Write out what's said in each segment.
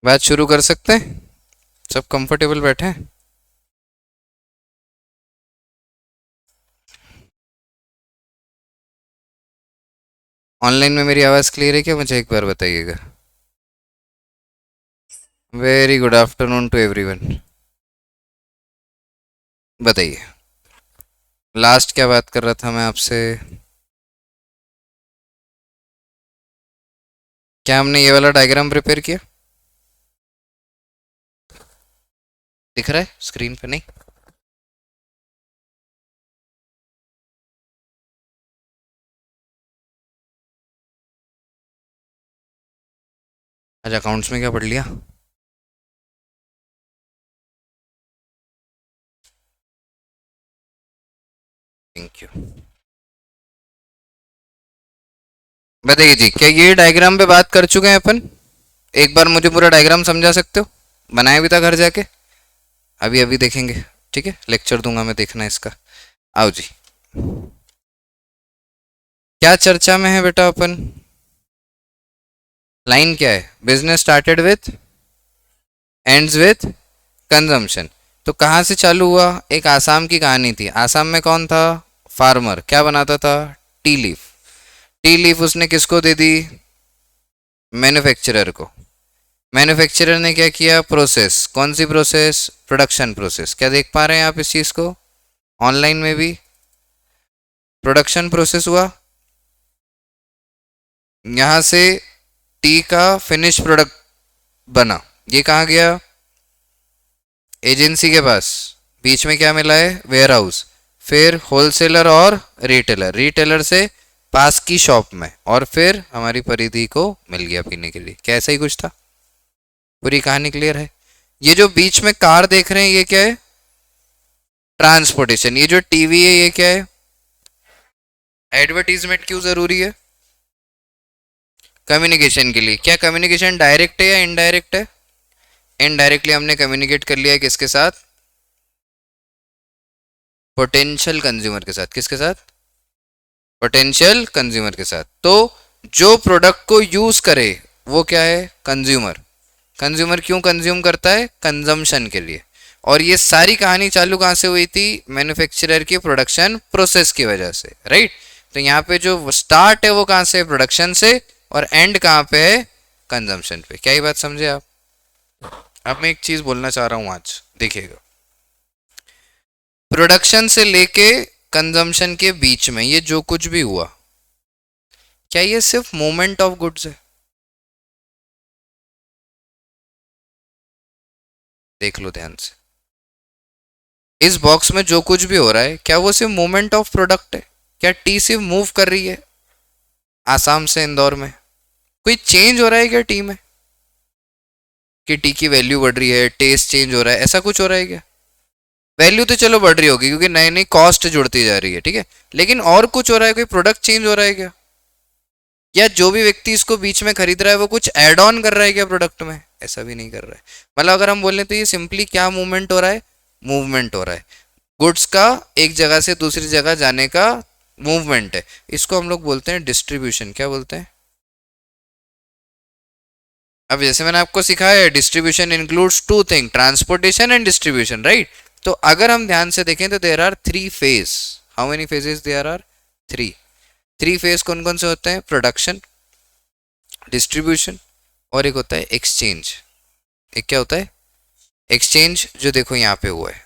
बात शुरू कर सकते हैं? सब कंफर्टेबल बैठे हैं? ऑनलाइन में मेरी आवाज़ क्लियर है क्या? मुझे एक बार बताइएगा। Very good afternoon to everyone. बताइए। लास्ट क्या बात कर रहा था मैं आपसे? क्या हमने ये वाला डायग्राम प्रिपेयर किया? दिख रहा है स्क्रीन पे? नहीं? अच्छा, अकाउंट्स में क्या पढ़ लिया? Thank you. बताइए जी, क्या ये डायग्राम पे बात कर चुके हैं अपन? एक बार मुझे पूरा डायग्राम समझा सकते हो? बनाया भी था घर जाके? अभी अभी देखेंगे। ठीक है, लेक्चर दूंगा मैं, देखना इसका। आओ जी। क्या चर्चा में है बेटा अपन? लाइन क्या है? Business started with, ends with consumption. तो कहाँ से चालू हुआ? एक आसाम की कहानी थी। आसाम में कौन था? फार्मर। क्या बनाता था? T leaf. टी लीफ उसने किसको दे दी? मैन्युफैक्चरर को। मैन्युफैक्चरर ने क्या किया? प्रोसेस। कौन सी प्रोसेस? Production process. क्या देख पा रहे हैं आप इस चीज को? ऑनलाइन में भी प्रोडक्शन प्रोसेस हुआ। यहां से टी का फिनिश प्रोडक्ट बना। ये कहाँ गया? एजेंसी के पास। बीच में क्या मिला है? Warehouse. फिर होलसेलर और रिटेलर, रिटेलर से पास की शॉप में, और फिर हमारी परिधि को मिल गया पीने के लिए। क्या ऐसा ही कुछ था? पूरी कहानी क्लियर है? ये जो बीच में कार देख रहे हैं, ये क्या है? ट्रांसपोर्टेशन। ये जो टीवी है, ये क्या है? एडवर्टीजमेंट क्यों जरूरी है? कम्युनिकेशन के लिए। क्या कम्युनिकेशन डायरेक्ट है या इनडायरेक्ट है? इनडायरेक्टली हमने कम्युनिकेट कर लिया है किसके साथ? पोटेंशियल कंज्यूमर के साथ। किसके साथ? पोटेंशियल कंज्यूमर के साथ। तो जो प्रोडक्ट को यूज करे वो क्या है? कंज्यूमर। कंज्यूमर क्यों कंज्यूम करता है? कंजम्पशन के लिए। और ये सारी कहानी चालू कहाँ से हुई थी? मैन्युफैक्चरर की प्रोडक्शन प्रोसेस की वजह से, राइट? तो यहाँ पे जो स्टार्ट है वो कहाँ से? प्रोडक्शन से। और एंड कहाँ पे है? कंजम्पशन पे। क्या ये बात समझे आप? अब मैं एक चीज बोलना चाह रहा हूँ आज, देखिएगा। प्रोडक्शन से लेके कंजम्पशन के बीच में ये जो कुछ भी हुआ, क्या ये सिर्फ मूवमेंट ऑफ गुड्स है? देख लो ध्यान से। इस बॉक्स में जो कुछ भी हो रहा है, क्या वो सिर्फ मूवमेंट ऑफ प्रोडक्ट है? क्या टी सिर्फ मूव कर रही है आसाम से इंदौर में? कोई चेंज हो रहा है क्या टी में? कि टी की वैल्यू बढ़ रही है, टेस्ट चेंज हो रहा है, ऐसा कुछ हो रहा है क्या? वैल्यू तो चलो बढ़ रही होगी क्योंकि नई नई कॉस्ट जुड़ती जा रही है, ठीक है। लेकिन और कुछ हो रहा है? कोई प्रोडक्ट चेंज हो रहा है क्या? या जो भी व्यक्ति इसको बीच में खरीद रहा है वो कुछ ऐड ऑन कर रहा है क्या प्रोडक्ट में? ऐसा भी नहीं कर रहा है। मतलब अगर हम बोलें तो ये सिंपली क्या मूवमेंट हो रहा है? मूवमेंट हो रहा है। गुड्स का एक जगह से दूसरी जगह जाने का मूवमेंट है। इसको हम लोग बोलते हैं डिस्ट्रीब्यूशन। क्या बोलते हैं? अब जैसे मैंने आपको सिखाया है, distribution includes two thing, transportation and distribution, right? तो अगर हम ध्यान से देखें तो there are three phase. How many phases there are? Three. Three phase कौन कौन से होते हैं? प्रोडक्शन, डिस्ट्रीब्यूशन, और एक होता है एक्सचेंज। एक क्या होता है? एक्सचेंज। जो देखो यहाँ पे हुआ है,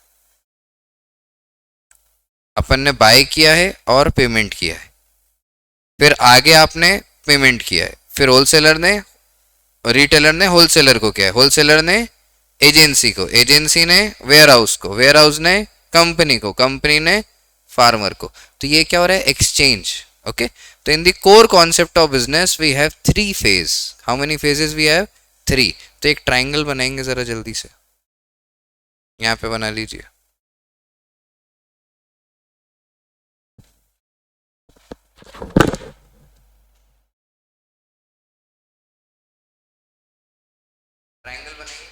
अपन ने बाय किया है और पेमेंट किया है। फिर आगे आपने पेमेंट किया है। फिर होलसेलर ने, रिटेलर ने होलसेलर को किया है, होलसेलर ने एजेंसी को, एजेंसी ने वेयर हाउस को, वेयर हाउस ने कंपनी को, कंपनी ने फार्मर को। तो ये क्या हो रहा है? एक्सचेंज। ओके। तो in the core concept of business we have three phase. How many phases we have? Three. तो एक ट्राइंगल बनाएंगे जरा जल्दी से। यहाँ पे बना लीजिए। ट्राइंगल बनाइए।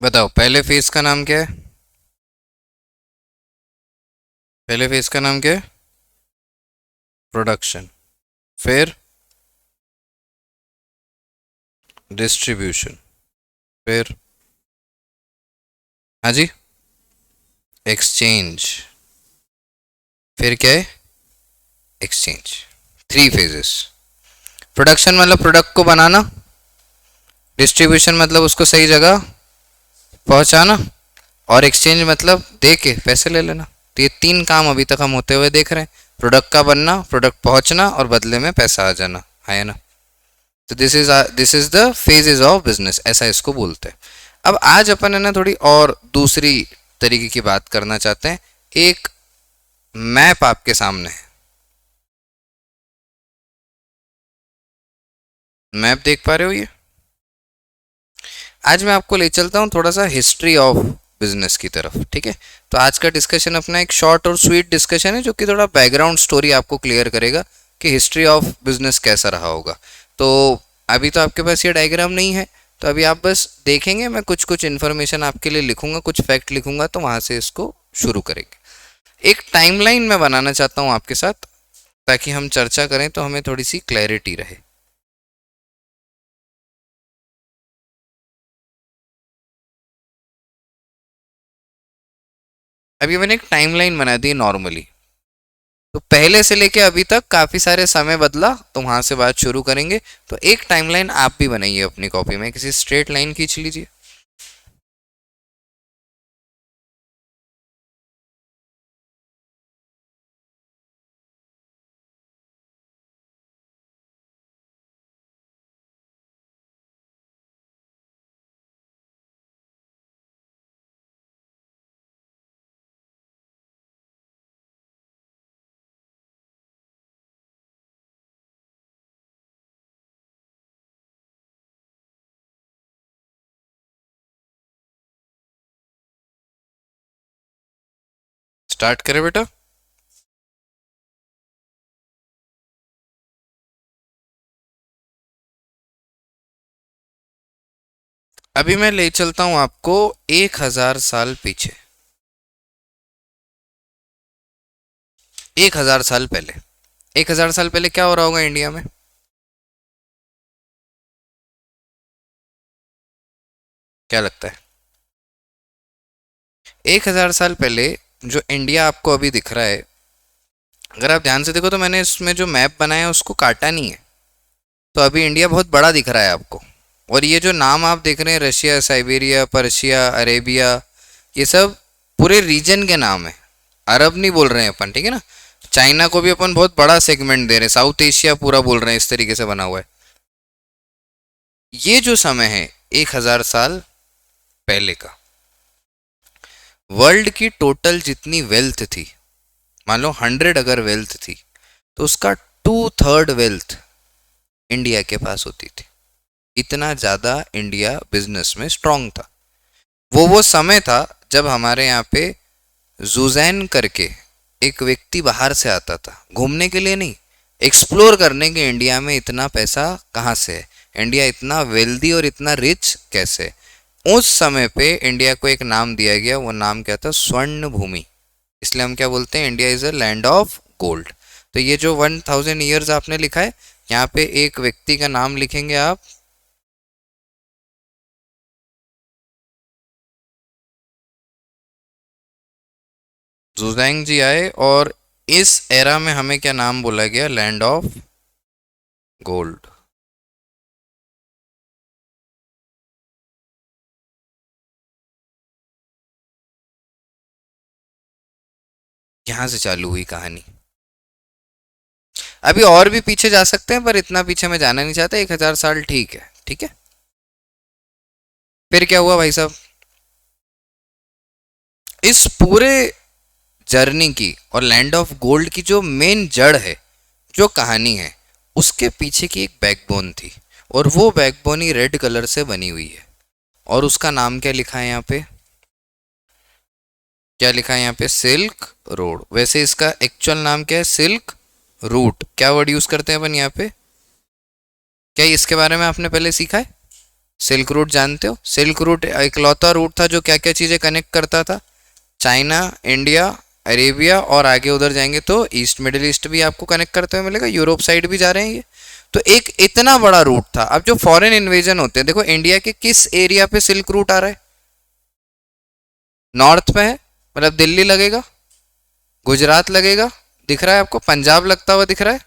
बताओ पहले फेज का नाम क्या है? पहले फेज का नाम क्या है? प्रोडक्शन। फिर डिस्ट्रीब्यूशन। फिर हाँ जी, एक्सचेंज। फिर क्या है? एक्सचेंज। Three phases. प्रोडक्शन मतलब प्रोडक्ट को बनाना, डिस्ट्रीब्यूशन मतलब उसको सही जगह पहुंचाना, और एक्सचेंज मतलब दे के पैसे ले लेना। तो ये तीन काम अभी तक हम होते हुए देख रहे हैं, प्रोडक्ट का बनना, प्रोडक्ट पहुंचना, और बदले में पैसा आ जाना, है ना? तो this is the phases of business, ऐसा इसको बोलते हैं। अब आज अपन है ना थोड़ी और दूसरी तरीके की बात करना चाहते हैं। एक मैप आपके सामने है, मैप देख पा रहे हो ये? आज मैं आपको ले चलता हूँ थोड़ा सा हिस्ट्री ऑफ बिजनेस की तरफ, ठीक है? तो आज का डिस्कशन अपना एक शॉर्ट और स्वीट डिस्कशन है, जो कि थोड़ा बैकग्राउंड स्टोरी आपको क्लियर करेगा कि हिस्ट्री ऑफ बिजनेस कैसा रहा होगा। तो अभी तो आपके पास ये डायग्राम नहीं है, तो अभी आप बस देखेंगे, मैं कुछ कुछ इन्फॉर्मेशन आपके लिए लिखूंगा, कुछ फैक्ट लिखूंगा, तो वहां से इसको शुरू करेंगे। एक टाइमलाइन मैं बनाना चाहता हूँ आपके साथ, ताकि हम चर्चा करें तो हमें थोड़ी सी क्लैरिटी रहे। अभी मैंने एक टाइमलाइन बना दी नॉर्मली, तो पहले से लेके अभी तक काफी सारे समय बदला, तो वहां से बात शुरू करेंगे। तो एक टाइमलाइन आप भी बनाइए अपनी कॉपी में, किसी स्ट्रेट लाइन खींच लीजिए। स्टार्ट करें बेटा। अभी मैं ले चलता हूं आपको 1,000 साल पीछे, 1,000 साल पहले। 1,000 साल पहले क्या हो रहा होगा इंडिया में? क्या लगता है? 1,000 साल पहले जो इंडिया आपको अभी दिख रहा है, अगर आप ध्यान से देखो तो मैंने इसमें जो मैप बनाया है उसको काटा नहीं है। तो अभी इंडिया बहुत बड़ा दिख रहा है आपको। और ये जो नाम आप देख रहे हैं, रशिया, साइबेरिया, पर्शिया, अरेबिया, ये सब पूरे रीजन के नाम है। अरब नहीं बोल रहे हैं अपन, ठीक है ना? चाइना को भी अपन बहुत बड़ा सेगमेंट दे रहे हैं, साउथ एशिया पूरा बोल रहे हैं, इस तरीके से बना हुआ है। ये जो समय है 1,000 साल पहले का, वर्ल्ड की टोटल जितनी वेल्थ थी, मान लो 100 अगर वेल्थ थी, तो उसका 2/3 वेल्थ इंडिया के पास होती थी। इतना ज़्यादा इंडिया बिजनेस में स्ट्रांग था। वो समय था जब हमारे यहाँ पे जुजैन करके एक व्यक्ति बाहर से आता था घूमने के लिए, नहीं, एक्सप्लोर करने के, इंडिया में इतना पैसा कहाँ से है, इंडिया इतना वेल्दी और इतना रिच कैसे है। उस समय पे इंडिया को एक नाम दिया गया, वो नाम क्या था? स्वर्ण भूमि। इसलिए हम क्या बोलते हैं? India is a land of gold. तो ये जो 1,000 ईयर्स आपने लिखा है, यहाँ पे एक व्यक्ति का नाम लिखेंगे आप, जुजैंग जी आए, और इस एरा में हमें क्या नाम बोला गया? Land of gold. यहां से चालू हुई कहानी। अभी और भी पीछे जा सकते हैं, पर इतना पीछे मैं जाना नहीं चाहता। 1,000 साल ठीक है, ठीक है। फिर क्या हुआ भाई साहब? इस पूरे जर्नी की और लैंड ऑफ गोल्ड की जो मेन जड़ है, जो कहानी है, उसके पीछे की एक बैकबोन थी, और वो बैकबोन ही रेड कलर से बनी हुई है। और उसका नाम क्या लिखा है यहाँ पे? क्या लिखा है यहाँ पे? Silk road. वैसे इसका एक्चुअल नाम क्या है? Silk route. क्या वर्ड यूज करते हैं अपन यहाँ पे? क्या इसके बारे में आपने पहले सीखा है? सिल्क रूट जानते हो? सिल्क रूट इकलौता रूट था जो क्या क्या चीज़ें कनेक्ट करता था, चाइना, इंडिया, अरेबिया, और आगे उधर जाएंगे तो ईस्ट मिडिल ईस्ट भी आपको कनेक्ट करते हुए मिलेगा, यूरोप साइड भी जा रहे हैं ये। तो एक इतना बड़ा रूट था। अब जो फॉरेन इन्वेजन होते हैं, देखो इंडिया के किस एरिया पे सिल्क रूट आ रहा है? नॉर्थ में है, मतलब दिल्ली लगेगा, गुजरात लगेगा, दिख रहा है आपको? पंजाब लगता हुआ दिख रहा है।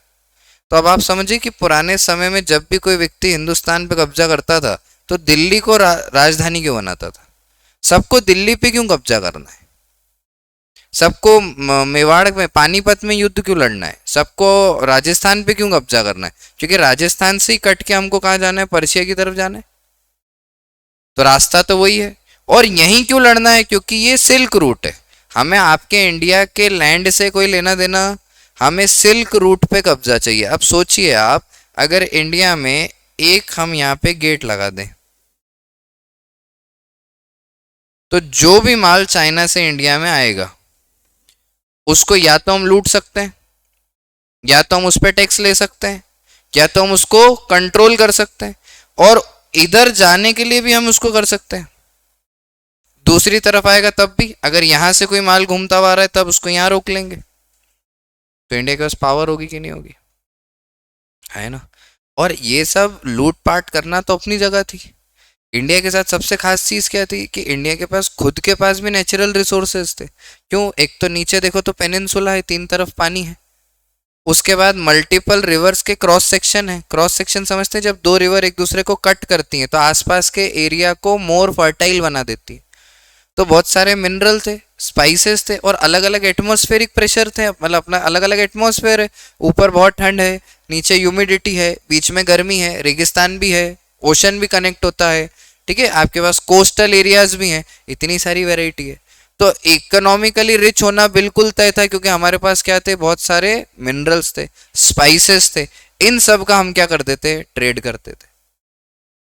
तो अब आप समझिए कि पुराने समय में जब भी कोई व्यक्ति हिंदुस्तान पे कब्जा करता था तो दिल्ली को राजधानी क्यों बनाता था? सबको दिल्ली पे क्यों कब्जा करना है? सबको मेवाड़ में, पानीपत में युद्ध क्यों लड़ना है? सबको राजस्थान पे क्यों कब्जा करना है? क्योंकि राजस्थान से ही कट के हमको कहाँ जाना है? पर्शिया की तरफ जाना है। तो रास्ता तो वही है। और यहीं क्यों लड़ना है? क्योंकि ये सिल्क रूट है। हमें आपके इंडिया के लैंड से कोई लेना देना, हमें सिल्क रूट पे कब्जा चाहिए। अब सोचिए आप, अगर इंडिया में एक हम यहाँ पे गेट लगा दें तो जो भी माल चाइना से इंडिया में आएगा उसको या तो हम लूट सकते हैं, या तो हम उस पर टैक्स ले सकते हैं, या तो हम उसको कंट्रोल कर सकते हैं, और इधर जाने के लिए भी हम उसको कर सकते हैं। दूसरी तरफ आएगा तब भी, अगर यहां से कोई माल घूमता हुआ आ रहा है तब उसको यहां रोक लेंगे। तो इंडिया के पास पावर होगी कि नहीं होगी? है ना। और ये सब लूटपाट करना तो अपनी जगह थी। इंडिया के साथ सबसे खास चीज क्या थी कि इंडिया के पास खुद के पास भी नेचुरल रिसोर्सेज थे। क्यों? एक तो नीचे देखो तो पेनिनसुला है, तीन तरफ पानी है। उसके बाद मल्टीपल रिवर्स के क्रॉस सेक्शन है। क्रॉस सेक्शन समझते हैं? जब दो रिवर एक दूसरे को कट करती हैं तो आसपास के एरिया को मोर फर्टाइल बना देती है। तो बहुत सारे मिनरल थे, स्पाइसेस थे, और अलग अलग एटमॉस्फेरिक प्रेशर थे, मतलब अपना अलग अलग एटमॉस्फेयर है। ऊपर बहुत ठंड है, नीचे ह्यूमिडिटी है, बीच में गर्मी है, रेगिस्तान भी है, ओशन भी कनेक्ट होता है। ठीक है, आपके पास कोस्टल एरियाज भी हैं, इतनी सारी वेराइटी है। तो इकोनॉमिकली रिच होना बिल्कुल तय था, क्योंकि हमारे पास क्या थे? बहुत सारे मिनरल्स थे, स्पाइसेस थे। इन सब का हम क्या करते थे? ट्रेड करते थे।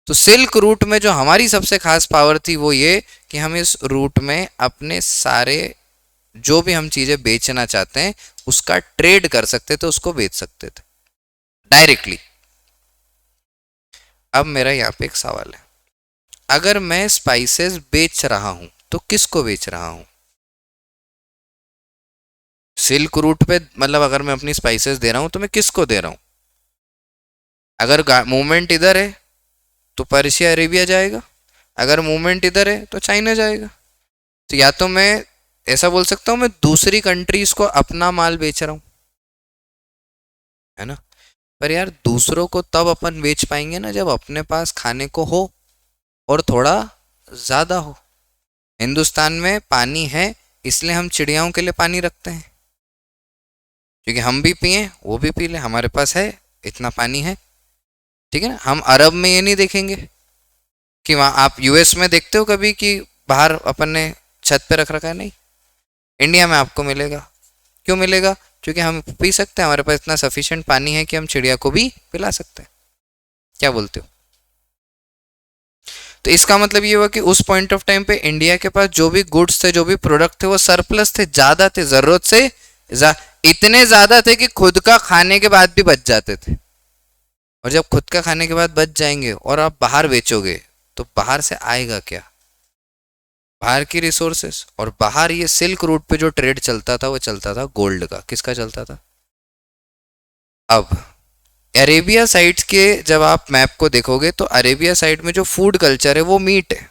तो सिल्क रूट में जो हमारी सबसे खास पावर थी वो ये कि हम इस रूट में अपने सारे जो भी हम चीजें बेचना चाहते हैं उसका ट्रेड कर सकते थे, उसको बेच सकते थे डायरेक्टली। अब मेरा यहाँ पे एक सवाल है, अगर मैं स्पाइसेस बेच रहा हूं तो किसको बेच रहा हूं? सिल्क रूट पे, मतलब अगर मैं अपनी स्पाइसेस दे रहा हूं तो मैं किसको दे रहा हूं? अगर मूवमेंट इधर है तो पर्शिया अरेबिया जाएगा, अगर मूवमेंट इधर है तो चाइना जाएगा। तो या तो मैं ऐसा बोल सकता हूं मैं दूसरी कंट्रीज को अपना माल बेच रहा हूं, है ना। पर यार दूसरों को तब अपन बेच पाएंगे ना जब अपने पास खाने को हो और थोड़ा ज्यादा हो। हिंदुस्तान में पानी है, इसलिए हम चिड़ियाओं के लिए पानी रखते हैं, क्योंकि हम भी पिए वो भी पी ले, हमारे पास है, इतना पानी है। ठीक है ना। हम अरब में ये नहीं देखेंगे कि वहाँ, आप यूएस में देखते हो कभी कि बाहर अपन ने छत पे रख रखा है? नहीं। इंडिया में आपको मिलेगा। क्यों मिलेगा? क्योंकि हम पी सकते हैं, हमारे पास इतना सफिशिएंट पानी है कि हम चिड़िया को भी पिला सकते हैं। क्या बोलते हो? तो इसका मतलब ये हुआ कि उस पॉइंट ऑफ टाइम पे इंडिया के पास जो भी गुड्स थे, जो भी प्रोडक्ट थे, वो सरप्लस थे, ज्यादा थे, जरूरत से इतने ज्यादा थे कि खुद का खाने के बाद भी बच जाते थे। और जब खुद का खाने के बाद बच जाएंगे और आप बाहर बेचोगे तो बाहर से आएगा क्या? बाहर की रिसोर्सेस। और बाहर ये सिल्क रूट पे जो ट्रेड चलता था वो चलता था गोल्ड का। किसका चलता था? अब अरेबिया साइड के जब आप मैप को देखोगे तो अरेबिया साइड में जो फूड कल्चर है वो मीट है,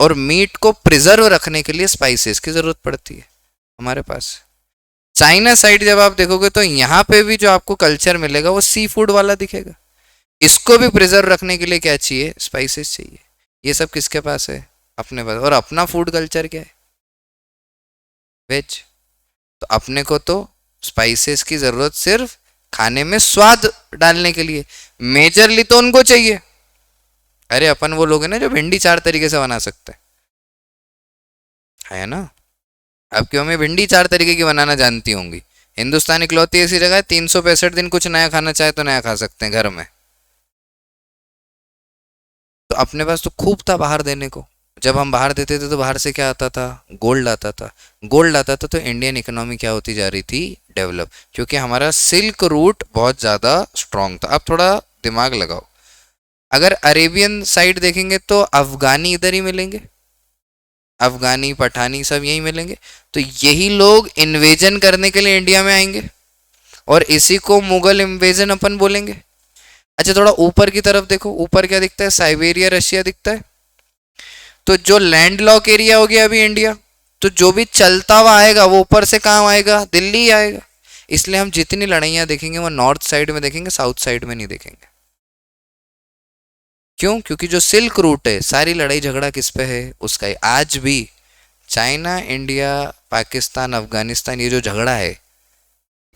और मीट को प्रिजर्व रखने के लिए स्पाइसेस की जरूरत पड़ती है हमारे पास। चाइना साइड जब आप देखोगे तो यहाँ पे भी जो आपको कल्चर मिलेगा वो सी फूड वाला दिखेगा। इसको भी प्रिजर्व रखने के लिए क्या चाहिए? स्पाइसेस चाहिए। ये सब किसके पास है? अपने पास। और अपना फूड कल्चर क्या है? वेज। तो अपने को तो स्पाइसेस की जरूरत सिर्फ खाने में स्वाद डालने के लिए, मेजरली तो उनको चाहिए। अरे अपन वो लोग हैं ना जो भिंडी 4 तरीके से बना सकते हैं, है ना। अब क्यों, मैं भिंडी 4 तरीके की बनाना जानती होंगी। हिंदुस्तान इकलौती ऐसी जगह है 365 दिन कुछ नया खाना चाहे तो नया खा सकते हैं घर में। तो अपने पास तो खूब था बाहर देने को। जब हम बाहर देते थे तो बाहर से क्या आता था? गोल्ड आता था। गोल्ड आता था तो इंडियन इकोनॉमी क्या होती जा रही थी? डेवलप। क्योंकि हमारा सिल्क रूट बहुत ज़्यादा स्ट्रांग था। अब थोड़ा दिमाग लगाओ, अगर अरेबियन साइड देखेंगे तो अफगानी इधर ही मिलेंगे, अफगानी पठानी सब यही मिलेंगे। तो यही लोग इन्वेजन करने के लिए इंडिया में आएंगे और इसी को मुगल इन्वेजन अपन बोलेंगे। अच्छा थोड़ा ऊपर की तरफ देखो, ऊपर क्या दिखता है, साइबेरिया रशिया दिखता है। तो जो लैंड लॉक एरिया हो गया अभी इंडिया, तो जो भी चलता हुआ आएगा वो ऊपर से कहाँ आएगा, दिल्ली ही आएगा। इसलिए हम जितनी लड़ाइयाँ देखेंगे वो नॉर्थ साइड में देखेंगे, साउथ साइड में नहीं देखेंगे। क्यों? क्योंकि जो सिल्क रूट है, सारी लड़ाई झगड़ा किस पे है, उसका ही। आज भी चाइना इंडिया पाकिस्तान अफगानिस्तान ये जो झगड़ा है,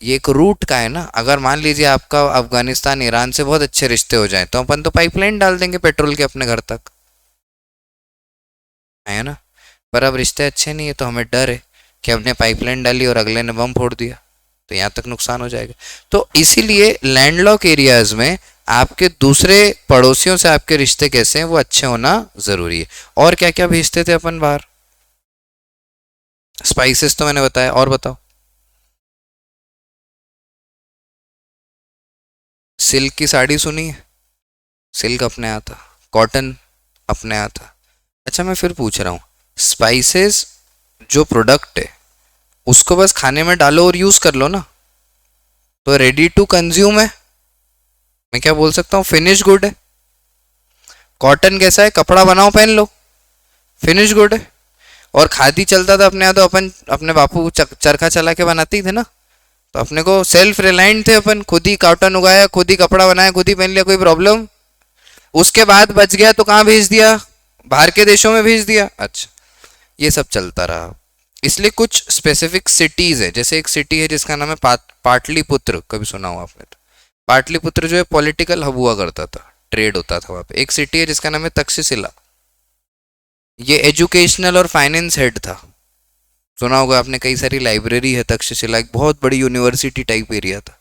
ये एक रूट का है ना। अगर मान लीजिए आपका अफगानिस्तान ईरान से बहुत अच्छे रिश्ते हो जाए तो अपन तो पाइपलाइन डाल देंगे पेट्रोल के अपने घर तक, है ना। पर अब रिश्ते अच्छे नहीं है तो हमें डर है कि हमने पाइपलाइन डाली और अगले ने बम फोड़ दिया तो यहाँ तक नुकसान हो जाएगा। तो इसीलिए लैंडलॉक एरियाज में आपके दूसरे पड़ोसियों से आपके रिश्ते कैसे हैं वो अच्छे होना जरूरी है। और क्या क्या भेजते थे अपन बाहर? स्पाइसेस तो मैंने बताया, और बताओ। सिल्क की साड़ी सुनी है? सिल्क अपने आता, कॉटन अपने आता। अच्छा मैं फिर पूछ रहा हूँ, स्पाइसेस जो प्रोडक्ट है उसको बस खाने में डालो और यूज कर लो ना, तो रेडी टू कंज्यूम है। मैं क्या बोल सकता हूँ, फिनिश गुड है। कॉटन कैसा है, कपड़ा बनाओ पहन लो, फिनिश गुड है। और खादी चलता था अपने यहाँ तो अपन अपने बापू चरखा चला के बनाते ही थे ना। तो अपने को सेल्फ रिलायंट थे अपन, खुद ही कॉटन उगाया, खुद ही कपड़ा बनाया, खुद ही पहन लिया, कोई प्रॉब्लम। उसके बाद बच गया तो कहाँ भेज दिया, बाहर के देशों में भेज दिया। अच्छा ये सब चलता रहा। इसलिए कुछ स्पेसिफिक सिटीज है, जैसे एक सिटी है जिसका नाम है पाटलिपुत्र, कभी सुना हो आपने तो। पाटलिपुत्र जो है पॉलिटिकल हब हुआ करता था, ट्रेड होता था वहाँ पे। एक सिटी है जिसका नाम है तक्षशिला, ये एजुकेशनल और फाइनेंस हेड था। सुना होगा आपने, कई सारी लाइब्रेरी है तक्षशिला, एक बहुत बड़ी यूनिवर्सिटी टाइप एरिया था।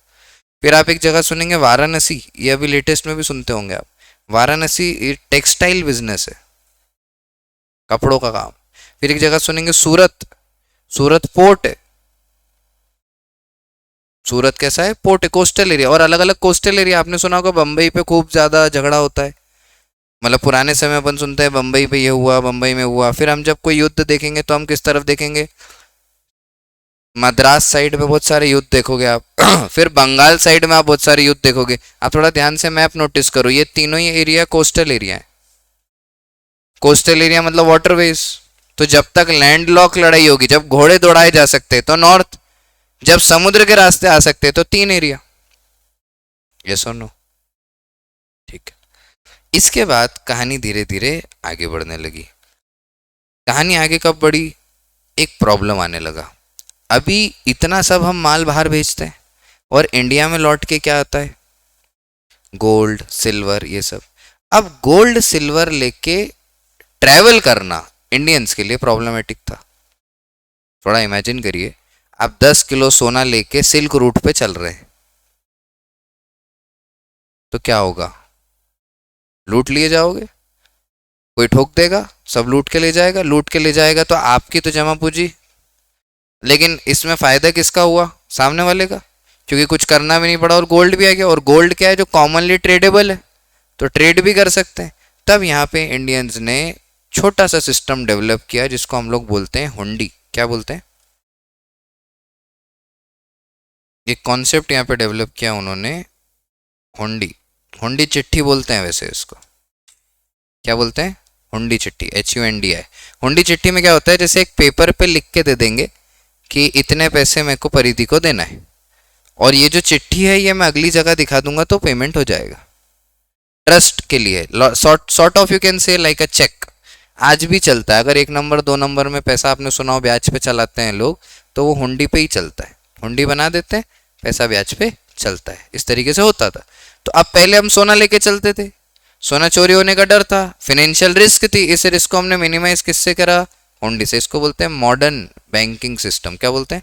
फिर आप एक जगह सुनेंगे वाराणसी, ये अभी लेटेस्ट में भी सुनते होंगे आप। वाराणसी टेक्सटाइल बिजनेस है, कपड़ों का काम। फिर एक जगह सुनेंगे सूरत, सूरत पोर्ट है। सूरत कैसा है, पोर्ट है, कोस्टल एरिया। और अलग अलग कोस्टल एरिया, आपने सुना होगा बम्बई पे खूब ज्यादा झगड़ा होता है। मतलब पुराने समय अपन सुनते हैं बम्बई पे ये हुआ, बम्बई में हुआ। फिर हम जब कोई युद्ध देखेंगे तो हम किस तरफ देखेंगे, मद्रास साइड में बहुत सारे युद्ध देखोगे आप। फिर बंगाल साइड में आप बहुत सारे युद्ध देखोगे। आप थोड़ा ध्यान से मैप नोटिस करो, ये तीनों ही एरिया कोस्टल एरिया है। कोस्टल एरिया मतलब वाटरवेज। तो जब तक लैंड लॉक लड़ाई होगी, जब घोड़े दौड़ाए जा सकते हैं तो नॉर्थ, जब समुद्र के रास्ते आ सकते हैं तो तीन एरिया। ये सुनो, ठीक है। इसके बाद कहानी धीरे धीरे आगे बढ़ने लगी। कहानी आगे कब बढ़ी, एक प्रॉब्लम आने लगा। अभी इतना सब हम माल बाहर भेजते हैं और इंडिया में लौट के क्या आता है, गोल्ड सिल्वर ये सब। अब गोल्ड सिल्वर लेके ट्रैवल करना इंडियंस के लिए प्रॉब्लमेटिक था। थोड़ा इमेजिन करिए, आप 10 किलो सोना लेके सिल्क रूट पे चल रहे हैं तो क्या होगा, लूट लिए जाओगे, कोई ठोक देगा, सब लूट के ले जाएगा। लूट के ले जाएगा तो आपकी तो जमा पूंजी, लेकिन इसमें फायदा किसका हुआ, सामने वाले का, क्योंकि कुछ करना भी नहीं पड़ा और गोल्ड भी आ गया। और गोल्ड क्या है, जो कॉमनली ट्रेडेबल है, तो ट्रेड भी कर सकते हैं। तब यहाँ पे इंडियंस ने छोटा सा सिस्टम डेवलप किया जिसको हम लोग बोलते हैं हुंडी। क्या बोलते हैं, एक कॉन्सेप्ट यहाँ पे डेवलप किया उन्होंने, हुंडी। हुंडी चिट्ठी बोलते हैं वैसे इसको, क्या बोलते हैं, हुंडी चिट्ठी, HUNDI। हुंडी चिट्ठी में क्या होता है, जैसे एक पेपर पे लिख के दे देंगे कि इतने पैसे मेरे को परिधि को देना है, और ये जो चिट्ठी है ये मैं अगली जगह दिखा दूंगा तो पेमेंट हो जाएगा। ट्रस्ट के लिए, sort of you can say like a cheque. आज भी चलता है, अगर 1 नंबर 2 नंबर में पैसा आपने सुना हो ब्याज पे चलाते हैं लोग, तो वो हुंडी पे ही चलता है। हुंडी बना देते हैं, पैसा ब्याज पे चलता है, इस तरीके से होता था। तो अब पहले हम सोना लेके चलते थे, सोना चोरी होने का डर था, फाइनेंशियल रिस्क थी, इस रिस्क को हमने मिनिमाइज किससे करा, हुंडी से। इसको बोलते हैं मॉडर्न बैंकिंग सिस्टम। क्या बोलते हैं,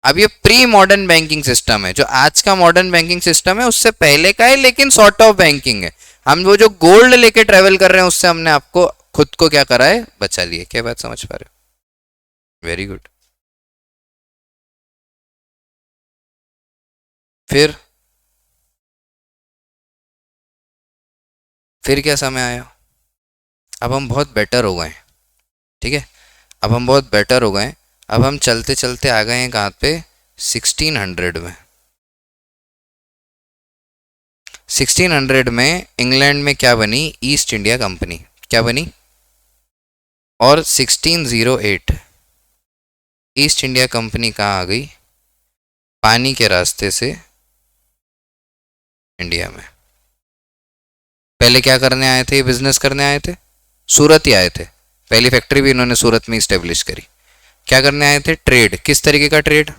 अब ये प्री मॉडर्न बैंकिंग सिस्टम है। जो आज का मॉडर्न बैंकिंग सिस्टम है उससे पहले का है, लेकिन सॉर्ट ऑफ बैंकिंग है। हम वो जो गोल्ड लेके ट्रेवल कर रहे हैं उससे हमने आपको खुद को क्या करा है, बचा लिया। क्या बात समझ पा रहे हो, वेरी गुड। फिर फिर क्या समय आया, अब हम बहुत बेटर हो गए, ठीक है, अब हम बहुत बेटर हो गए। अब हम चलते चलते आ गए हैं कहाँ पे, 1600 में। 1600 में इंग्लैंड में क्या बनी, ईस्ट इंडिया कंपनी क्या बनी, और 1608 ईस्ट इंडिया कंपनी कहाँ आ गई, पानी के रास्ते से इंडिया में। पहले क्या करने आए थे, बिजनेस करने आए थे, सूरत ही आए थे, पहली फैक्ट्री भी इन्होंने सूरत में इस्टेब्लिश करी। क्या करने आए थे, ट्रेड, किस तरीके का ट्रेड,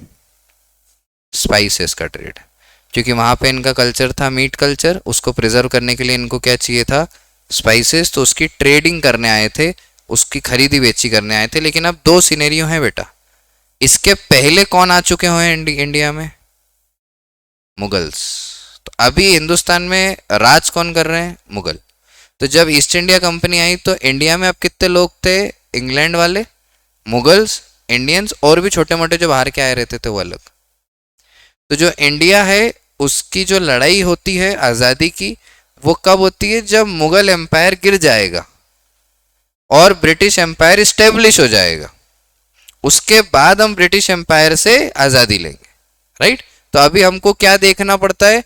स्पाइसेस का ट्रेड, क्योंकि वहाँ पे इनका कल्चर था मीट कल्चर, उसको प्रिजर्व करने के लिए इनको क्या चाहिए था, स्पाइसेस, तो उसकी ट्रेडिंग करने आए थे, उसकी खरीदी बेची करने आए थे। लेकिन अब दो सिनेरियो हैं बेटा, इसके पहले कौन आ चुके हुए हैं इंडिया में, मुगल्स। तो अभी हिंदुस्तान में राज कौन कर रहे हैं, मुगल। तो जब ईस्ट इंडिया कंपनी आई तो इंडिया में अब कितने लोग थे, इंग्लैंड वाले, मुगल्स, इंडियंस, और भी छोटे मोटे जो बाहर के आए रहते थे वो अलग। तो जो इंडिया है उसकी जो लड़ाई होती है आज़ादी की, वो कब होती है, जब मुगल एम्पायर गिर जाएगा और ब्रिटिश एम्पायर स्टेब्लिश हो जाएगा, उसके बाद हम ब्रिटिश एम्पायर से आज़ादी लेंगे, राइट। तो अभी हमको क्या देखना पड़ता है,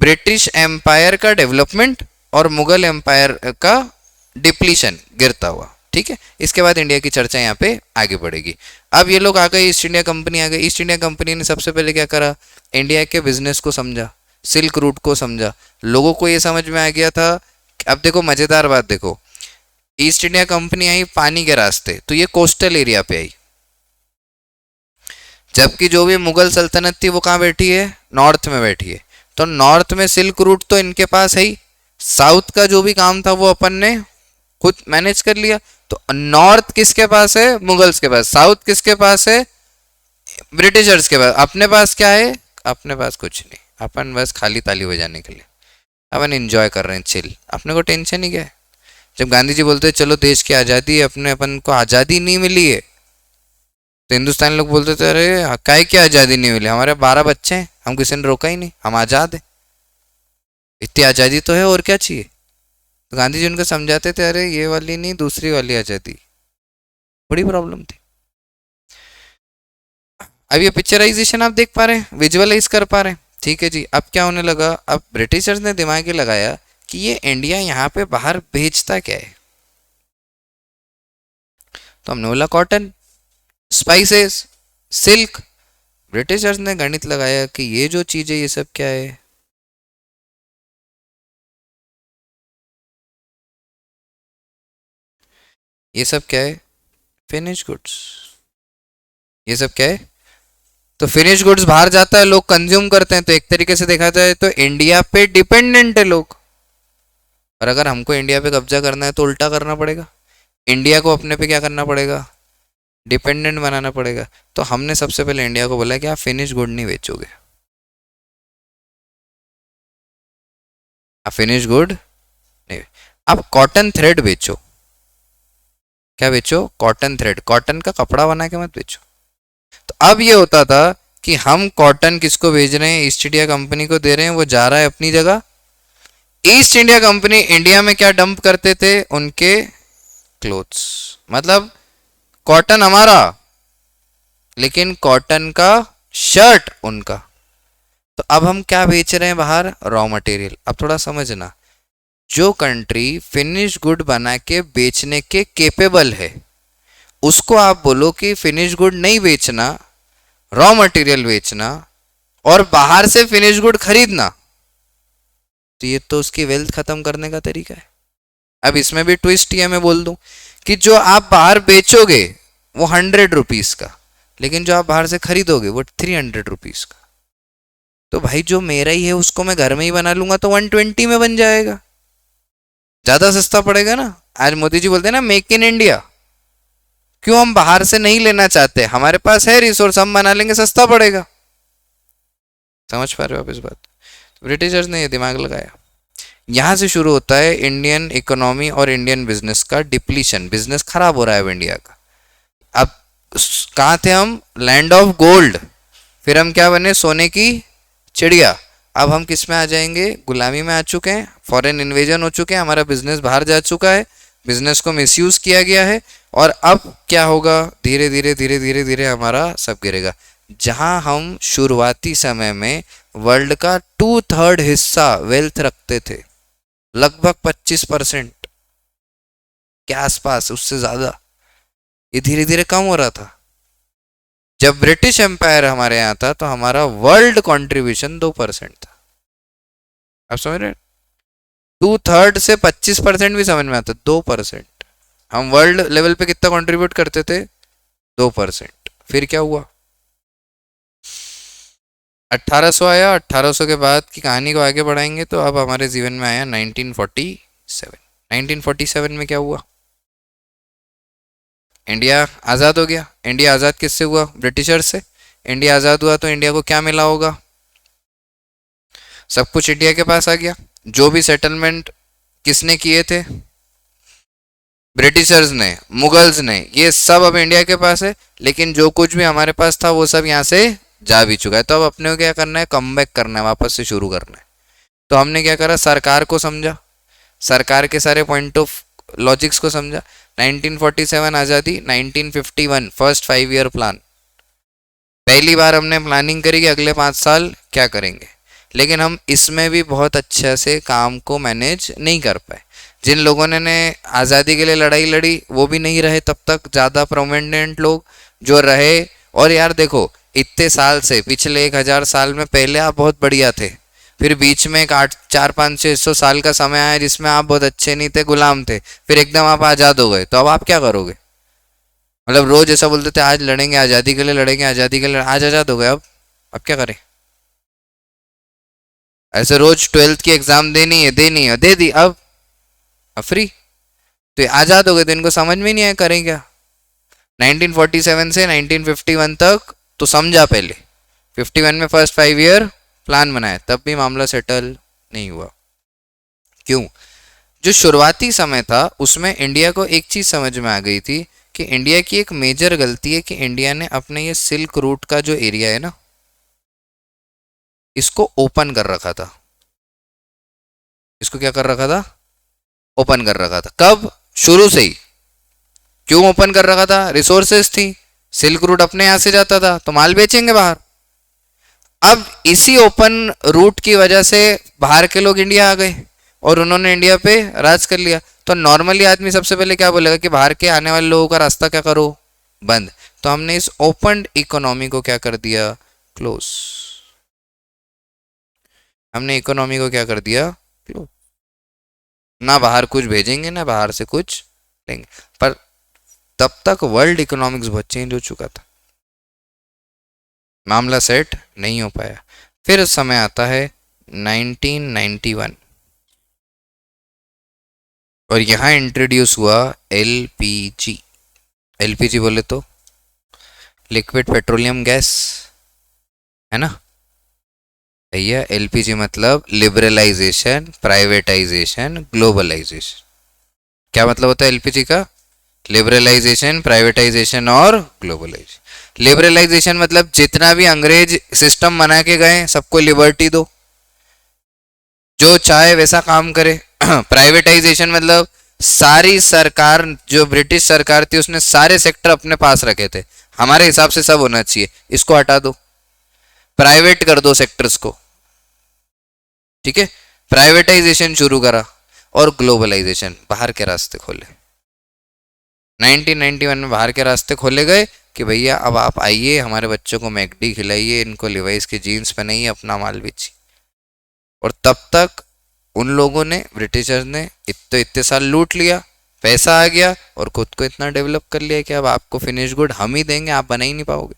ब्रिटिश एम्पायर का डेवलपमेंट और मुगल एम्पायर का डिप्लीशन गिरता हुआ, ठीक है। इसके बाद इंडिया की चर्चा यहाँ पे आगे बढ़ेगी। अब ये लोग आ गए, ईस्ट इंडिया कंपनी आ गई। ईस्ट इंडिया कंपनी ने सबसे पहले क्या करा, इंडिया के बिजनेस को समझा, सिल्क रूट को समझा, लोगों को ये समझ में आ गया था। अब देखो मजेदार बात देखो, ईस्ट इंडिया कंपनी आई पानी के रास्ते, तो ये कोस्टल एरिया पे आई, जबकि जो भी मुगल सल्तनत थी वो कहाँ बैठी है, नॉर्थ में बैठी है। तो नॉर्थ में सिल्क रूट तो इनके पास है ही, साउथ का जो भी काम था वो अपन ने खुद मैनेज कर लिया। तो नॉर्थ किसके पास है, मुगल्स के पास, साउथ किसके पास है, ब्रिटिशर्स के पास। अपने पास क्या है, अपने पास कुछ नहीं, अपन बस खाली ताली बजाने के लिए अपन एंजॉय कर रहे हैं, चिल, अपने को टेंशन ही क्या है। जब गांधी जी बोलते चलो देश की आज़ादी है, अपने अपन को आज़ादी नहीं मिली है, तो हिंदुस्तानी लोग बोलते थे अरे काय की आज़ादी नहीं मिली, हमारे 12 बच्चे हैं, हम किसी ने रोका ही नहीं, हम आज़ाद हैं, इतनी आज़ादी तो है और क्या चाहिए। तो गांधी जी उनको समझाते थे अरे ये वाली नहीं, दूसरी वाली आज़ादी, बड़ी प्रॉब्लम थी। अब ये पिक्चराइजेशन आप देख पा रहे हैं, विजुअलाइज कर पा रहे हैं, ठीक है जी। अब क्या होने लगा, अब ब्रिटिशर्स ने दिमाग ही लगाया कि ये इंडिया यहाँ पे बाहर भेजता क्या है, तो हमने बोला कॉटन, स्पाइसेस, सिल्क। ब्रिटिशर्स ने गणित लगाया कि ये जो चीज है ये सब क्या है, ये सब क्या है, फिनिश गुड्स, ये सब क्या है। तो फिनिश गुड्स बाहर जाता है, लोग कंज्यूम करते हैं, तो एक तरीके से देखा जाए तो इंडिया पे डिपेंडेंट है लोग। और अगर हमको इंडिया पे कब्जा करना है तो उल्टा करना पड़ेगा, इंडिया को अपने पे क्या करना पड़ेगा, डिपेंडेंट बनाना पड़ेगा। तो हमने सबसे पहले इंडिया को बोला कि आप फिनिश गुड नहीं बेचोगे, आप फिनिश गुड नहीं, आप कॉटन थ्रेड बेचो। क्या बेचो, कॉटन थ्रेड, कॉटन का कपड़ा बना के मत बेचो। तो अब ये होता था कि हम कॉटन किसको भेज रहे हैं, ईस्ट इंडिया कंपनी को दे रहे हैं, वो जा रहा है अपनी जगह। ईस्ट इंडिया कंपनी इंडिया में क्या डंप करते थे, उनके क्लोथ्स, मतलब कॉटन हमारा लेकिन कॉटन का शर्ट उनका। तो अब हम क्या बेच रहे हैं बाहर, रॉ मटेरियल। अब थोड़ा समझना, जो कंट्री फिनिश गुड बना के बेचने के केपेबल है उसको आप बोलो कि फिनिश गुड नहीं बेचना, रॉ मटेरियल बेचना और बाहर से फिनिश गुड खरीदना, तो ये तो उसकी वेल्थ खत्म करने का तरीका है। अब इसमें भी ट्विस्ट ये मैं बोल दूं कि जो आप बाहर बेचोगे वो 100 रुपीज का, लेकिन जो आप बाहर से खरीदोगे वो 300 रुपीज का। तो भाई जो मेरा ही है उसको मैं घर में ही बना लूंगा तो 120 में बन जाएगा, ज्यादा सस्ता पड़ेगा ना। आज मोदी जी बोलते हैं ना मेक इन इंडिया, क्यों हम बाहर से नहीं लेना चाहते, हमारे पास है रिसोर्स, हम बना लेंगे, सस्ता पड़ेगा। समझ पा रहे हो आप इस बात। ब्रिटिशर्स ने ये दिमाग लगाया, यहां से शुरू होता है इंडियन इकोनॉमी और इंडियन बिजनेस का डिप्लीशन। बिजनेस खराब हो रहा है अब इंडिया का। अब कहाँ थे हम, लैंड ऑफ गोल्ड, फिर हम क्या बने, सोने की चिड़िया। अब हम किस में आ जाएंगे, गुलामी में आ चुके हैं, फॉरेन इन्वेजन हो चुके हैं, हमारा बिजनेस बाहर जा चुका है, बिजनेस को मिसयूज किया गया है। और अब क्या होगा, धीरे धीरे धीरे धीरे धीरे हमारा सब गिरेगा। जहां हम शुरुआती समय में वर्ल्ड का 2/3 हिस्सा वेल्थ रखते थे, लगभग 25% के आसपास, उससे ज्यादा, ये धीरे धीरे कम हो रहा था। जब ब्रिटिश एम्पायर हमारे यहाँ था तो हमारा वर्ल्ड कंट्रीब्यूशन 2% था। आप समझ रहे, 2/3 से 25% भी समझ में आता, 2%। हम वर्ल्ड लेवल पे कितना कंट्रीब्यूट करते थे, 2%। फिर क्या हुआ, 1800 आया, 1800 के बाद की कहानी को आगे बढ़ाएंगे तो अब हमारे जीवन में आया 1947। 1947 में क्या हुआ, इंडिया आज़ाद हो गया। इंडिया आज़ाद किससे हुआ, ब्रिटिशर से। इंडिया आज़ाद हुआ तो इंडिया को क्या मिला होगा, सब कुछ इंडिया के पास आ गया। जो भी सेटलमेंट किसने किए थे, ब्रिटिशर्स ने, मुगल्स ने, ये सब अब इंडिया के पास है। लेकिन जो कुछ भी हमारे पास था वो सब यहाँ से जा भी चुका है। तो अब अपने को क्या करना है, कम बैक करना है, वापस से शुरू करना है। तो हमने क्या करा, सरकार को समझा, सरकार के सारे पॉइंट ऑफ लॉजिक्स को समझा। 1947 आज़ादी, 1951 फर्स्ट 5 ईयर प्लान, पहली बार हमने प्लानिंग करी कि अगले 5 साल क्या करेंगे। लेकिन हम इसमें भी बहुत अच्छे से काम को मैनेज नहीं कर पाए। जिन लोगों ने आज़ादी के लिए लड़ाई लड़ी वो भी नहीं रहे तब तक ज़्यादा प्रोमिनेंट लोग, जो रहे। और यार देखो, इतने साल से, पिछले 1000 साल में पहले आप बहुत बढ़िया थे, फिर बीच में एक 400-500-600 साल का समय आया जिसमें आप बहुत अच्छे नहीं थे, गुलाम थे, फिर एकदम आप आज़ाद हो गए। तो अब आप क्या करोगे, मतलब रोज ऐसा बोलते थे आज लड़ेंगे आज़ादी के लिए, लड़ेंगे आज़ादी के लिए, आज आज़ाद हो गए। अब क्या करें, ऐसे रोज 12th की एग्जाम देनी है, देनी है, दे दी, अब फ्री। तो आज़ाद हो गए तो इनको समझ में नहीं आया करें क्या। 1947 से 1951 तक तो समझा पहले, 51 में फर्स्ट 5 ईयर प्लान बनाया, तब भी मामला सेटल नहीं हुआ। क्यों, जो शुरुआती समय था उसमें इंडिया को एक चीज समझ में आ गई थी कि इंडिया की एक मेजर गलती है कि इंडिया ने अपने ये सिल्क रूट का जो एरिया है ना, इसको ओपन कर रखा था। इसको क्या कर रखा था, ओपन कर रखा था। कब, शुरू से ही। क्यों ओपन कर रखा था, रिसोर्सेस थी, सिल्क रूट अपने यहां से जाता था तो माल बेचेंगे बाहर। अब इसी ओपन रूट की वजह से बाहर के लोग इंडिया आ गए और उन्होंने इंडिया पे राज कर लिया। तो नॉर्मली आदमी सबसे पहले क्या बोलेगा कि बाहर के आने वाले लोगों का रास्ता क्या करो, बंद। तो हमने इस ओपन इकोनॉमी को क्या कर दिया, क्लोज। हमने इकोनॉमी को क्या कर दिया, क्लोज। ना बाहर कुछ भेजेंगे ना बाहर से कुछ लेंगे। पर तब तक वर्ल्ड इकोनॉमिक्स बहुत चेंज हो चुका था, मामला सेट नहीं हो पाया। फिर उस समय आता है 1991 और यहाँ इंट्रोड्यूस हुआ एलपीजी। एलपीजी बोले तो लिक्विड पेट्रोलियम गैस, है ना भैया। एलपीजी मतलब लिबरलाइजेशन, प्राइवेटाइजेशन, ग्लोबलाइजेशन। क्या मतलब होता है एलपीजी का, लिबरलाइजेशन, प्राइवेटाइजेशन और ग्लोबलाइजेशन। लिबरलाइजेशन मतलब जितना भी अंग्रेज सिस्टम बना के गए सबको लिबर्टी दो, जो चाहे वैसा काम करे। प्राइवेटाइजेशन मतलब सारी सरकार, जो ब्रिटिश सरकार थी उसने सारे सेक्टर अपने पास रखे थे, हमारे हिसाब से सब होना चाहिए, इसको हटा दो, प्राइवेट कर दो सेक्टर्स को, ठीक है। प्राइवेटाइजेशन शुरू करा और ग्लोबलाइजेशन, बाहर के रास्ते खोले। 1991 में बाहर के रास्ते खोले गए कि भैया अब आप आइए, हमारे बच्चों को मैकडी खिलाइए, इनको लिवाइस की जीन्स पहनाइए, अपना माल बेचिए। और तब तक उन लोगों ने, ब्रिटिशर्स ने इतने साल लूट लिया, पैसा आ गया और खुद को इतना डेवलप कर लिया कि अब आपको फिनिश गुड हम ही देंगे, आप बना ही नहीं पाओगे।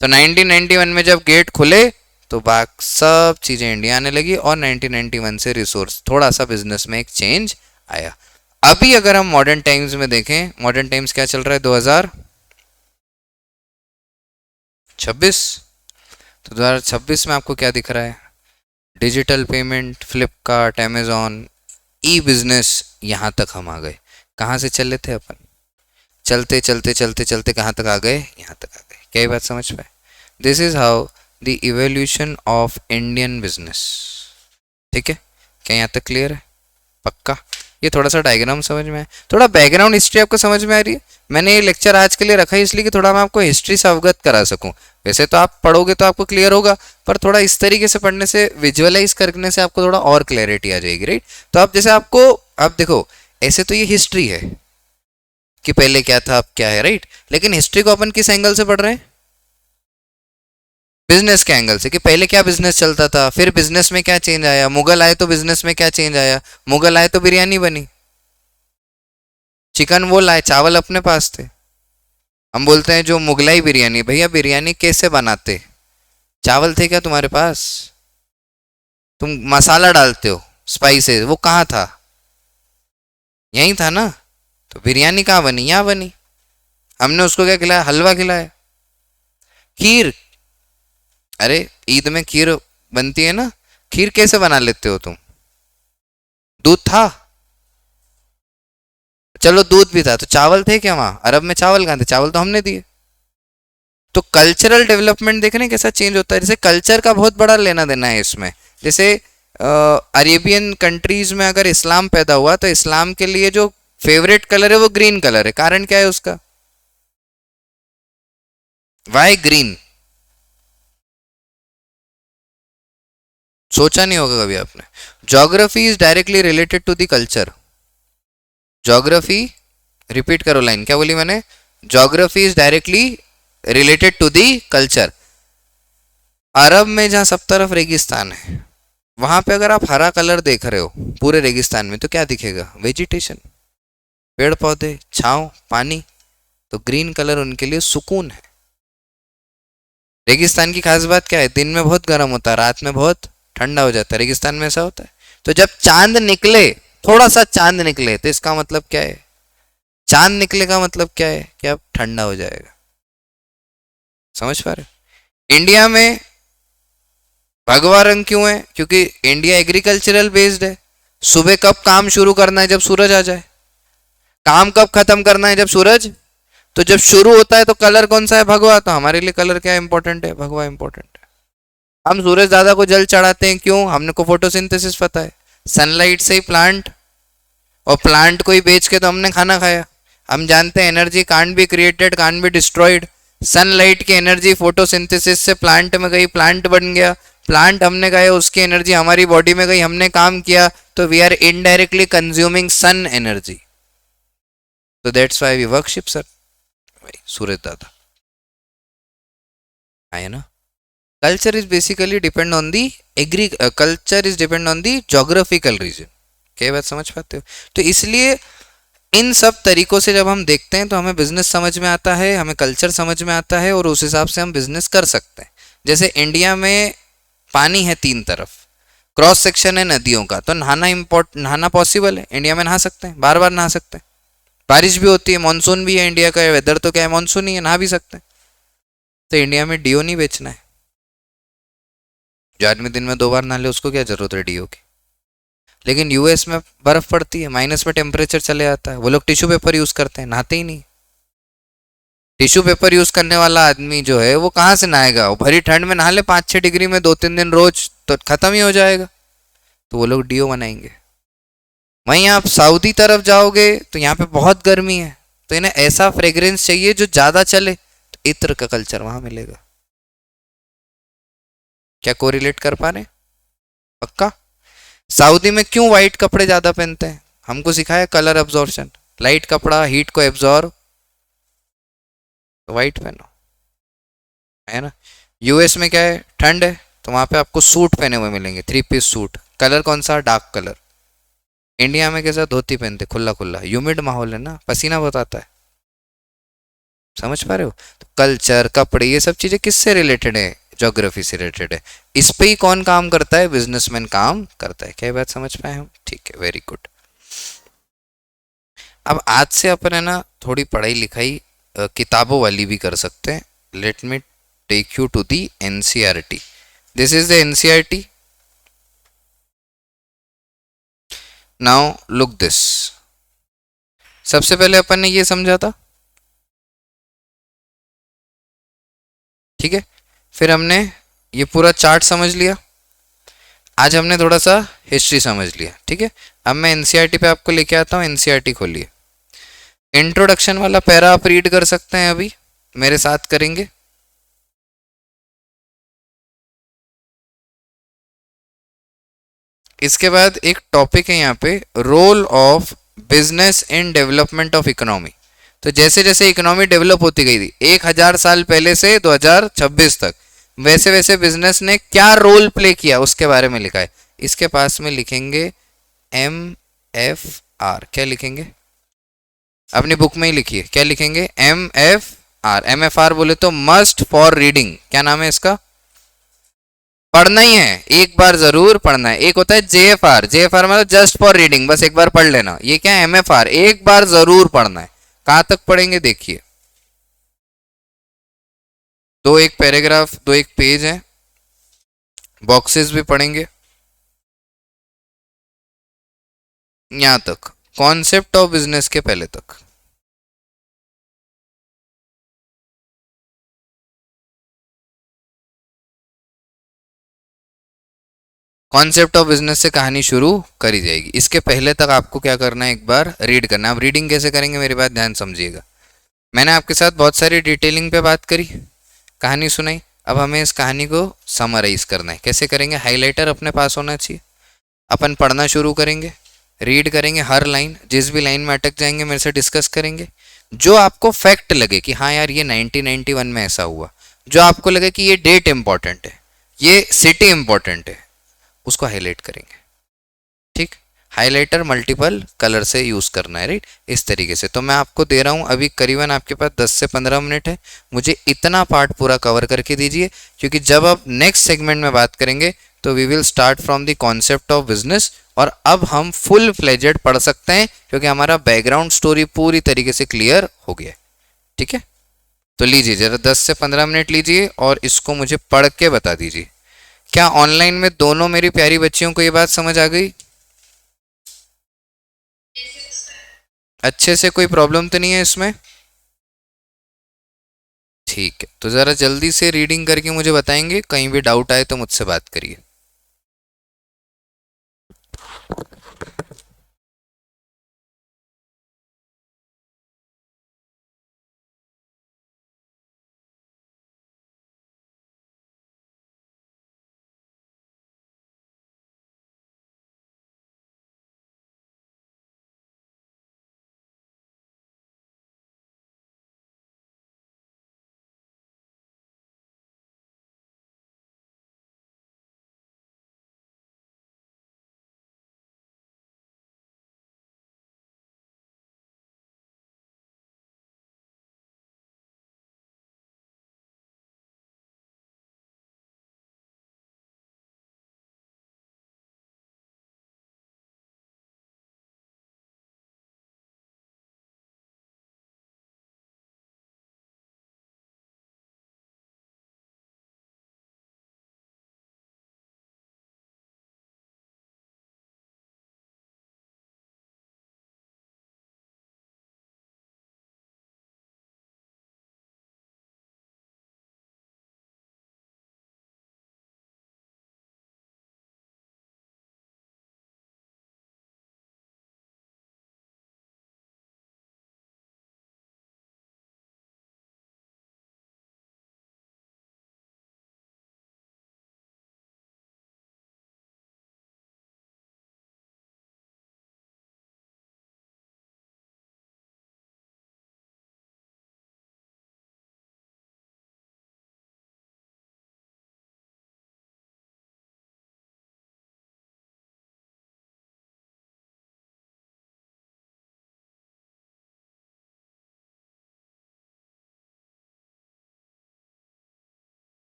तो 1991 में जब गेट खुले तो बाकी सब चीज़ें इंडिया आने लगी और 1991 से रिसोर्स, थोड़ा सा बिजनेस में एक चेंज आया। अभी अगर हम मॉडर्न टाइम्स में देखें, मॉडर्न टाइम्स क्या चल रहा है 2026, तो 2026 में आपको क्या दिख रहा है, डिजिटल पेमेंट, फ्लिपकार्ट, अमेजॉन, ई बिजनेस, यहाँ तक हम आ गए। कहाँ से चले थे अपन, चलते चलते चलते चलते कहाँ तक आ गए, यहाँ तक आ गए। क्या ये बात समझ पाए, this is how the evolution of Indian business. ठीक है, क्या यहाँ तक क्लियर है? पक्का? ये थोड़ा सा डायग्राम समझ में है, थोड़ा बैकग्राउंड हिस्ट्री आपको समझ में आ रही है? मैंने ये लेक्चर आज के लिए रखा है इसलिए कि थोड़ा मैं आपको हिस्ट्री से अवगत करा सकूं। वैसे तो आप पढ़ोगे तो आपको क्लियर होगा, पर थोड़ा इस तरीके से पढ़ने से, विजुअलाइज करने से आपको थोड़ा और क्लैरिटी आ जाएगी, राइट? तो आप जैसे आपको, आप देखो ऐसे तो ये हिस्ट्री है कि पहले क्या था अब क्या है, राइट? लेकिन हिस्ट्री को अपन किस एंगल से पढ़ रहे हैं? बिजनेस के एंगल से, कि पहले क्या बिजनेस चलता था, फिर बिजनेस में क्या चेंज आया, मुगल आए तो बिजनेस में क्या चेंज आया, मुगल आए तो बिरयानी बनी, चिकन वो लाए, चावल अपने पास थे। हम बोलते हैं जो मुगलाई बिरयानी, भैया बिरयानी कैसे बनाते? चावल थे क्या तुम्हारे पास? तुम मसाला डालते हो, स्पाइसेस, वो कहाँ था? यहीं था ना। तो बिरयानी कहाँ बनी? यहाँ बनी। हमने उसको क्या खिलाया? हलवा खिलाया, खीर। अरे ईद में खीर बनती है ना, खीर कैसे बना लेते हो तुम? दूध था, चलो दूध भी था, तो चावल थे क्या वहां? अरब में चावल कहाँ थे? चावल तो हमने दिए। तो कल्चरल डेवलपमेंट देख रहे हैं कैसा चेंज होता है। जैसे कल्चर का बहुत बड़ा लेना देना है इसमें। जैसे अरेबियन कंट्रीज में अगर इस्लाम पैदा हुआ तो इस्लाम के लिए जो फेवरेट कलर है वो ग्रीन कलर है। कारण क्या है उसका? Why green? सोचा नहीं होगा कभी आपने। Geography is directly related to the culture. Geography, repeat करो लाइन, क्या बोली मैंने? Geography is directly related to the culture. अरब में जहां सब तरफ रेगिस्तान है, वहां पे अगर आप हरा कलर देख रहे हो पूरे रेगिस्तान में, तो क्या दिखेगा? वेजिटेशन, पेड़ पौधे, छांव, पानी। तो ग्रीन कलर उनके लिए सुकून है। रेगिस्तान की खास बात क्या है? दिन में बहुत गर्म होता है, रात में बहुत ठंडा हो जाता है। रेगिस्तान में ऐसा होता है। तो जब चांद निकले, थोड़ा सा चांद निकले, तो इसका मतलब क्या है? चांद निकले का मतलब क्या है? कि अब ठंडा हो जाएगा। समझ पा रहे हो? इंडिया में भगवा रंग क्यों है? क्योंकि इंडिया एग्रीकल्चरल बेस्ड है। सुबह कब काम शुरू करना है? जब सूरज आ जाए। काम कब खत्म करना है? जब सूरज। तो जब शुरू होता है तो कलर कौन सा है? भगवा। तो हमारे लिए कलर क्या इंपॉर्टेंट है? भगवा इंपॉर्टेंट है। हम सूरज दादा को जल चढ़ाते हैं क्यों? हमने को फोटोसिंथेसिस पता है। सनलाइट से ही प्लांट, और प्लांट को ही बेच के तो हमने खाना खाया। हम जानते हैं energy can't be created, can't be destroyed. Sunlight की एनर्जी फोटोसिंथेसिस से प्लांट में गई, प्लांट बन गया। प्लांट हमने खाया, उसकी एनर्जी हमारी बॉडी में गई, हमने काम किया, तो we are indirectly consuming sun energy. तो that's why we worship sir, सूरज दादा। है ना? Culture is basically depend on the agri, culture is depend on the geographical region. क्या बात समझ पाते हो? तो इसलिए इन सब तरीकों से जब हम देखते हैं तो हमें बिजनेस समझ में आता है, हमें कल्चर समझ में आता है, और उस हिसाब से हम बिजनेस कर सकते हैं। जैसे इंडिया में पानी है तीन तरफ, क्रॉस सेक्शन है नदियों का, तो नहाना पॉसिबल है। इंडिया में नहा सकते हैं, बार बार नहा सकते हैं। बारिश भी होती है, मानसून भी है, इंडिया का वेदर तो क्या है? मानसून ही है, नहा भी सकते हैं। तो इंडिया में डीओ नहीं बेचना है। जो आदमी दिन में 2 बार नहा ले उसको क्या जरूरत है डीओ की? लेकिन यूएस में बर्फ पड़ती है, माइनस में टेम्परेचर चले जाता है, वो लोग टिश्यू पेपर यूज करते हैं, नहाते ही नहीं। टिश्यू पेपर यूज करने वाला आदमी जो है वो कहाँ से नहाएगा? वो भरी ठंड में नहा ले 5-6 डिग्री में 2-3 दिन रोज, तो खत्म ही हो जाएगा। तो वो लोग डीओ बनाएंगे। वहीं आप सऊदी तरफ जाओगे तो यहाँ पे बहुत गर्मी है, तो इन्हें ऐसा फ्रेग्रेंस चाहिए जो ज्यादा चले, तो इत्र का कल्चर वहां मिलेगा। क्या कोरिलेट कर पा रहे? पक्का? सऊदी में क्यों व्हाइट कपड़े ज्यादा पहनते हैं? हमको सिखाया कलर एब्जॉर्प्शन, लाइट कपड़ा हीट को एब्जॉर्ब, तो व्हाइट पहनो। है ना? यूएस में क्या है? ठंड है, तो वहां पे आपको सूट पहने हुए मिलेंगे, 3 पीस सूट। कलर कौन सा? Dark colour. इंडिया में कैसा? धोती पहनते, खुला खुला, ह्यूमिड माहौल है ना, पसीना बहुत आता है। समझ पा रहे हो? तो कल्चर, कपड़े, ये सब चीजें किससे रिलेटेड है? ज्योग्राफी से रिलेटेड है। इस पे ही कौन काम करता है? बिजनेसमैन काम करता है। क्या बात समझ पाए हम? ठीक है, वेरी गुड। अब आज से अपन है ना थोड़ी पढ़ाई लिखाई किताबों वाली भी कर सकते हैं। Let me take you to the NCERT. This is the NCERT. Now look this. सबसे पहले अपन ने ये समझा था, ठीक है? फिर हमने ये पूरा चार्ट समझ लिया। आज हमने थोड़ा सा हिस्ट्री समझ लिया, ठीक है। अब मैं एनसीईआरटी पे आपको लेके आता हूँ। एनसीईआरटी खोलिए। इंट्रोडक्शन वाला पैरा आप रीड कर सकते हैं, अभी मेरे साथ करेंगे। इसके बाद एक टॉपिक है यहाँ पे, role of business in development of economy. तो जैसे जैसे इकोनॉमी डेवलप होती गई थी 1000 साल पहले से 2026 तक, वैसे वैसे बिजनेस ने क्या रोल प्ले किया उसके बारे में लिखा है। इसके पास में लिखेंगे MFR। क्या लिखेंगे? अपनी बुक में ही लिखिए। क्या लिखेंगे? MFR। MFR बोले तो मस्ट फॉर रीडिंग। क्या नाम है इसका? पढ़ना ही है, एक बार जरूर पढ़ना है। एक होता है JFR। JFR मतलब जस्ट फॉर रीडिंग, बस एक बार पढ़ लेना। ये क्या है? MFR, एक बार जरूर पढ़ना है। कहां तक पढ़ेंगे देखिए। दो एक पैराग्राफ, दो एक पेज है। बॉक्सेस भी पढ़ेंगे यहां तक, कॉन्सेप्ट ऑफ बिजनेस के पहले तक। कॉन्सेप्ट ऑफ बिजनेस से कहानी शुरू करी जाएगी। इसके पहले तक आपको क्या करना है, एक बार रीड करना है। आप रीडिंग कैसे करेंगे, मेरी बात ध्यान समझिएगा। मैंने आपके साथ बहुत सारी डिटेलिंग पे बात करी, कहानी सुनाई। अब हमें इस कहानी को समराइज करना है। कैसे करेंगे? हाइलाइटर अपने पास होना चाहिए। अपन पढ़ना शुरू करेंगे, रीड करेंगे हर लाइन। जिस भी लाइन में अटक जाएंगे मेरे से डिस्कस करेंगे। जो आपको फैक्ट लगे कि हाँ यार ये 1991 में ऐसा हुआ, जो आपको लगे कि ये डेट इंपॉर्टेंट है, ये सिटी इंपॉर्टेंट है, उसको हाईलाइट करेंगे। ठीक। हाइलाइटर मल्टीपल कलर से यूज करना है, राइट। इस तरीके से तो मैं आपको दे रहा हूं अभी करीबन आपके पास 10 से 15 मिनट है। मुझे इतना पार्ट पूरा कवर करके दीजिए, क्योंकि जब आप नेक्स्ट सेगमेंट में बात करेंगे तो we will start from the concept of business. और अब हम फुल फ्लेजेड पढ़ सकते हैं, क्योंकि हमारा बैकग्राउंड स्टोरी पूरी तरीके से क्लियर हो गया। ठीक है। तो लीजिए जरा 10 से 15 मिनट लीजिए और इसको मुझे पढ़ के बता दीजिए। क्या ऑनलाइन में दोनों मेरी प्यारी बच्चियों को ये बात समझ आ गई? अच्छे से? कोई प्रॉब्लम तो नहीं है इसमें? ठीक है, तो ज़रा जल्दी से रीडिंग करके मुझे बताएंगे। कहीं भी डाउट आए तो मुझसे बात करिए।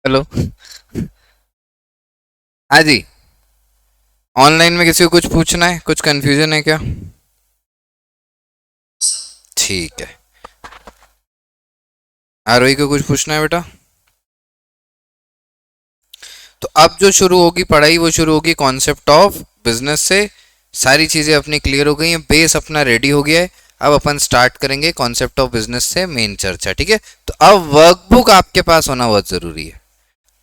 हेलो। हाँ जी। ऑनलाइन में किसी को कुछ पूछना है, कुछ कंफ्यूजन है क्या? ठीक है। आरोही को कुछ पूछना है बेटा? तो अब जो शुरू होगी पढ़ाई वो शुरू होगी कॉन्सेप्ट ऑफ बिजनेस से। सारी चीजें अपनी क्लियर हो गई हैं, बेस अपना रेडी हो गया है। अब अपन स्टार्ट करेंगे कॉन्सेप्ट ऑफ बिजनेस से मेन चर्चा, ठीक है? तो अब वर्कबुक आपके पास होना बहुत जरूरी है।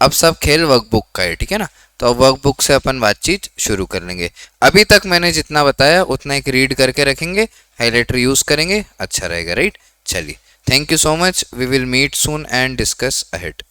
अब सब खेल वर्कबुक का है, ठीक है ना? तो अब वर्कबुक से अपन बातचीत शुरू कर लेंगे। अभी तक मैंने जितना बताया उतना एक रीड करके रखेंगे, हाईलाइटर यूज करेंगे, अच्छा रहेगा, राइट? चलिए, thank you so much, we will meet soon and discuss ahead.